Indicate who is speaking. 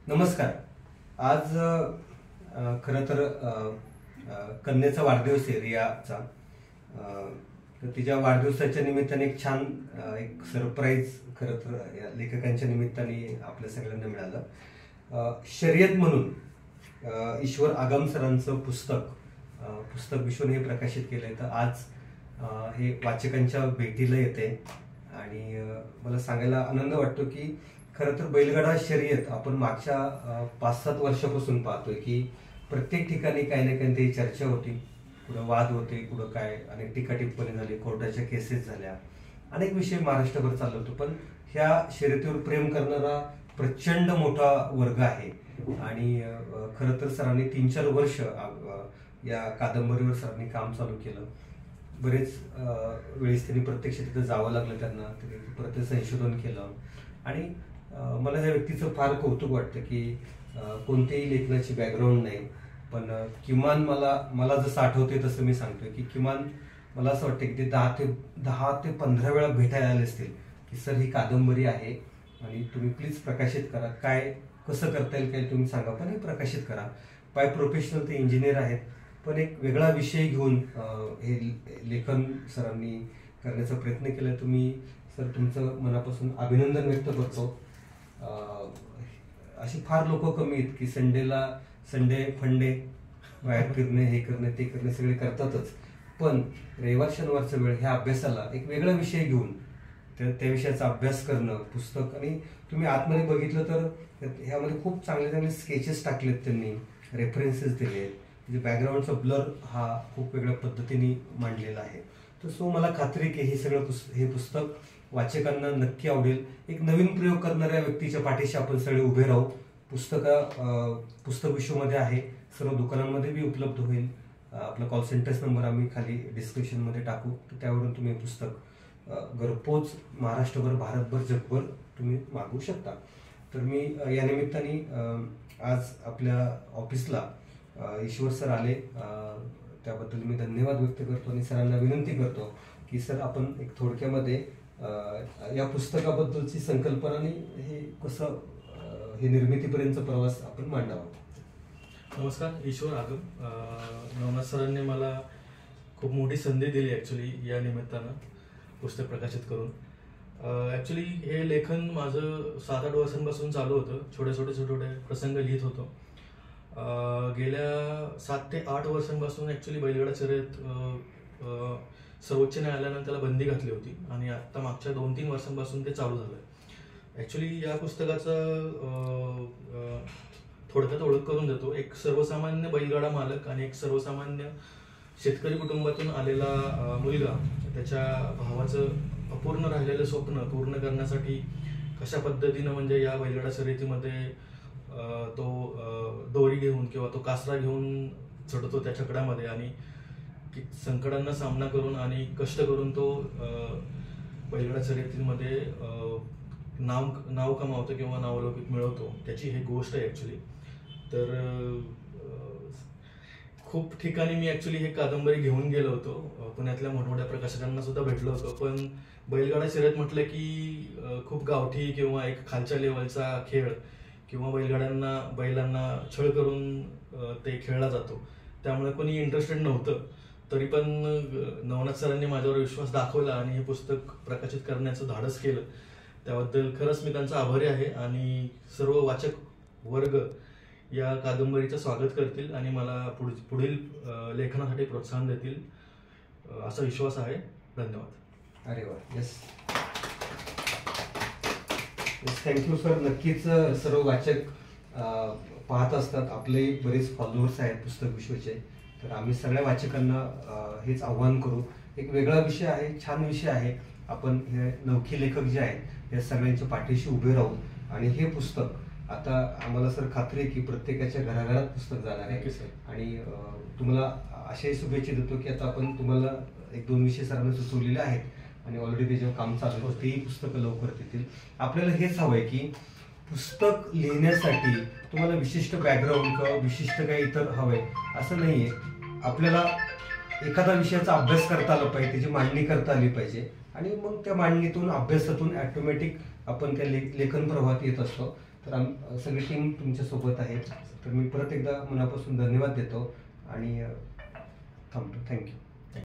Speaker 1: नमस्कार. आज खरं तर कन्येचा वाढदिवस आहे रियाचा. तर तिच्या वाढदिवसाच्या निमित्ताने एक छान एक सरप्राईज खरं तर या लेखकांच्या निमित्ताने आपल्या सगळ्यांना मिळालं. शर्यत म्हणून ईश्वर आगम सरांचं पुस्तक विश्वने प्रकाशित केलंय. तर आज हे वाचकांच्या भेटीला येते आणि मला सांगायला आनंद वाटतो की खरं तर बैलगाडा शर्यत आपण मागच्या 5-7 वर्षापासून पाहतोय की प्रत्येक ठिकाणी काही ना काही चर्चा होती, कुठं वाद होते, कुठं काय अनेक टीका टिप्पणी झाली, कोर्टाच्या केसेस झाल्या, अनेक विषय महाराष्ट्रभर चालू होतो. पण ह्या शर्यतीवर प्रेम करणारा प्रचंड मोठा वर्ग आहे आणि खरं तर सरांनी 3-4 वर्ष या कादंबरीवर सरांनी काम चालू केलं. बरेच वेळेस त्यांनी प्रत्यक्ष तिथं जावं लागलं, त्यांना परत संशोधन केलं आणि मला ह्या व्यक्तीचं फार कौतुक वाटतं की कोणत्याही लेखनाची बॅकग्राऊंड नाही, पण किमान मला जसं आठवते तसं मी सांगतोय की किमान मला असं वाटतं की ते 10 ते 15 वेळा भेटायला आले असतील की सर ही कादंबरी आहे आणि तुम्ही प्लीज प्रकाशित करा. काय कसं करता येईल काय तुम्ही सांगा, पण हे प्रकाशित करा. बाय प्रोफेशनल ते इंजिनियर आहेत, पण एक वेगळा विषय घेऊन हे लेखन सरांनी करण्याचा प्रयत्न केला. तुम्ही सर तुमचं मनापासून अभिनंदन व्यक्त करतो. अशी फार लोक कमी आहेत की संडे फंडे बाहेर फिरणे, हे करणे ते करणे सगळे करतातच, पण रविवार शनिवारचा वेळ ह्या अभ्यासाला एक वेगळा विषय घेऊन त्या विषयाचा अभ्यास करणं पुस्तक. आणि तुम्ही आतमध्ये बघितलं तर ह्यामध्ये खूप चांगले स्केचेस टाकलेत, त्यांनी रेफरन्सेस दिले आहेत, म्हणजे बॅकग्राऊंडचा ब्लर हा खूप वेगळ्या पद्धतीने मांडलेला आहे. तर सो मला खात्री की हे सगळं हे पुस्तक वाचकांना नक्की आवडेल. एक नवीन प्रयोग करणाऱ्या व्यक्तीच्या पाठीशी आपण सगळे उभे राहू. पुस्तक विश्वमध्ये आहे, सर्व दुकानांमध्ये बी उपलब्ध होईल. आपला कॉल सेंटर्स नंबर आम्ही खाली डिस्क्रिप्शनमध्ये टाकू, तर त्यावरून तुम्ही पुस्तक घरपोच महाराष्ट्रभर, भारतभर, जगभर तुम्ही मागवू शकता. तर मी या निमित्ताने आज आपल्या ऑफिसला ईश्वर सर आले, त्याबद्दल मी धन्यवाद व्यक्त करतो आणि सरांना विनंती करतो की सर आपण एक थोडक्यामध्ये या पुस्तकाबद्दलची संकल्पना आणि हे कसं हे निर्मितीपर्यंतचा प्रवास आपण मांडावा.
Speaker 2: नमस्कार. ईश्वर आगम. नवनाथ सरांनी मला खूप मोठी संधी दिली ॲक्च्युली या निमित्तानं पुस्तक प्रकाशित करून. ॲक्च्युली हे लेखन माझं 7-8 वर्षांपासून चालू होतं. छोटे प्रसंग लिहित होतो. गेल्या 7 ते 8 वर्षांपासून ॲक्च्युली बैलगाडा शर्यत सर्वोच्च न्यायालयानं त्याला बंदी घातली होती आणि आत्ता मागच्या 2-3 वर्षांपासून ते चालू झालं. ॲक्च्युली या पुस्तकाचं थोडक्यात ओळख करून देतो. एक सर्वसामान्य बैलगाडा मालक आणि एक सर्वसामान्य शेतकरी कुटुंबातून आलेला मुलगा त्याच्या भावाचं अपूर्ण राहिलेलं स्वप्न पूर्ण करण्यासाठी कशा पद्धतीनं म्हणजे या बैलगाडा शर्यतीमध्ये तो दोरी घेऊन किंवा तो कासरा घेऊन चढतो त्या छकड्यामध्ये आणि संकटांना सामना करून आणि कष्ट करून तो बैलगाडा शर्यतीमध्ये नाव कमावतो किंवा नावलौकिक मिळवतो, त्याची ही गोष्ट आहे ॲक्च्युली. तर खूप ठिकाणी मी ॲक्च्युली हे कादंबरी घेऊन गेलो होतो, पुण्यातल्या मोठमोठ्या प्रकाशकांना सुद्धा भेटलो होतो. पण बैलगाडा शर्यत म्हटलं की खूप गावठी किंवा एक खालच्या लेवलचा खेळ किंवा बैलांना छळ करून ते खेळला जातो, त्यामुळे कोणी इंटरेस्टेड नव्हतं. तरी पण नवनाथ सरांनी माझ्यावर विश्वास दाखवला आणि हे पुस्तक प्रकाशित करण्याचं धाडस केलं, त्याबद्दल खरंच मी त्यांचा आभारी आहे. आणि सर्व वाचक वर्ग या कादंबरीचं स्वागत करतील आणि मला पुढील लेखनासाठी प्रोत्साहन देतील असा विश्वास आहे. धन्यवाद.
Speaker 1: अरे वा. Yes, thank you sir. नक्कीच सर्व वाचक पाहत असतात, आपले बरेच फॉलोअर्स आहेत पुस्तक विश्वचे. तर आम्ही सगळ्या वाचकांना हेच आव्हान करू. एक वेगळा विषय आहे, छान विषय आहे. आपण हे नवखे लेखक जे आहेत या सगळ्यांच्या पाठीशी उभे राहू आणि हे पुस्तक आता आम्हाला सर खात्री आहे की प्रत्येकाच्या घराघरात पुस्तक जाणार आहे. आणि तुम्हाला अशाही शुभेच्छा देतो की आता आपण तुम्हाला 1-2 विषय सरांना सुचवलेले आहेत आणि ऑलरेडी त्याच्यावर काम चालू आहे, तेही पुस्तकं लवकर येतील. आपल्याला हेच हवं आहे की पुस्तक लिहिण्यासाठी तुम्हाला विशिष्ट बॅकग्राऊंड किंवा विशिष्ट काही इतर हवंय असं नाहीये. आपल्याला एखादा विषयाचा अभ्यास करता आला पाहिजे, त्याची मांडणी करता आली पाहिजे आणि मग त्या मांडणीतून अभ्यासातून ऑटोमॅटिक आपण त्या लेखन प्रवाहात येत असतो. तर सगळी टीम तुमच्यासोबत आहे. तर मी परत एकदा मनापासून धन्यवाद देतो आणि थांबतो. थँक्यू.